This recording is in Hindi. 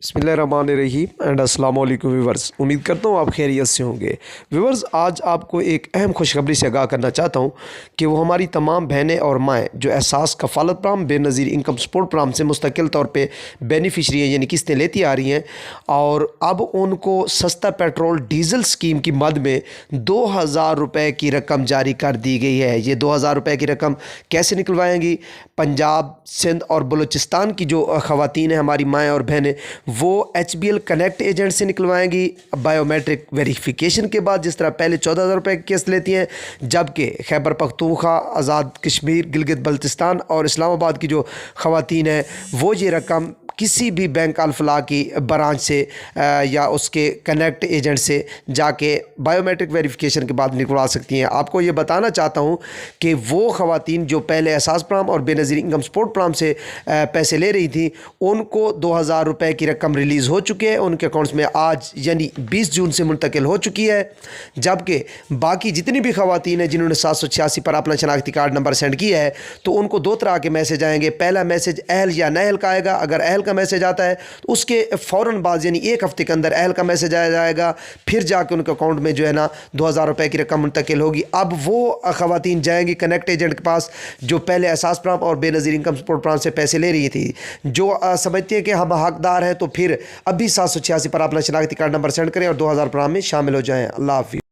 बिस्मिल्लाहिर्रहमानिर्रहीम एंड अस्सलाम वालेकुम व्यूवर्स। उम्मीद करता हूँ आप खैरियत से होंगे। व्यूवर्स, आज आपको एक अहम खुशखबरी से आगाह करना चाहता हूँ कि वो हमारी तमाम बहनें और माएँ जो Ehsaas Kafaalat programme Benazir income support programme से मुस्तकिल तौर पे बेनिफिशरी हैं, यानी किस्तें लेती आ रही हैं, और अब उनको सस्ता पेट्रोल डीज़ल स्कीम की मद में 2000 रुपये की रकम जारी कर दी गई है। ये 2000 रुपये की रकम कैसे निकलवाएंगी? पंजाब, सिंध और बलूचिस्तान की जो ख़वातीन हैं, हमारी माएँ और बहनें, वो HBL कनेक्ट एजेंट से निकलवाएंगी बायोमेट्रिक वेरिफिकेशन के बाद। जिस तरह पहले 14,000 रुपये की किस्त लेती हैं, जबकि खैबर पख्तूनख्वा, आज़ाद कश्मीर, गिलगित बल्तिस्तान और इस्लामाबाद की जो ख़वातीन हैं, वो ये रकम किसी भी बैंक अल-फलाह की ब्रांच से या उसके कनेक्ट एजेंट से जाके बायोमेट्रिक वेरिफिकेशन के बाद निकलवा सकती हैं। आपको ये बताना चाहता हूँ कि वो ख़वातीन जो पहले एहसास प्रोग्राम और बेनज़ीर इनकम सपोर्ट प्रोग्राम से पैसे ले रही थी, उनको 2000 रुपये की रकम रिलीज़ हो चुकी है उनके अकाउंट्स में, आज यानी 20 जून से मुंतकिल हो चुकी है। जबकि बाकी जितनी भी ख़वातीन हैं जिन्होंने 786 पर अपना शनाख्ती कार्ड नंबर सेंड किया है, तो उनको दो तरह के मैसेज आएंगे। पहला मैसेज अहल या नाअहल का आएगा। अगर अहल का मैसेज आता है तो उसके फ़ौरन बाद यानी एक हफ़्ते के अंदर अहल का मैसेज आ जाएगा, फिर जाके उनके अकाउंट में जो है ना 2000 रुपये की रकम मुंतकिल होगी। अब वो ख़वातीन जाएंगी कनेक्ट एजेंट के पास जो पहले एहसास प्रोग्राम और बेनज़ीर इनकम सपोर्ट प्रोग्राम से पैसे ले रही थी, जो समझती है कि हम हकदार हैं, तो फिर अभी 786 पर अपना शनाख्ती कार्ड नंबर सेंड करें और 2000 प्रोग्राम में शामिल हो जाएं। अल्लाह हाफ़िज़।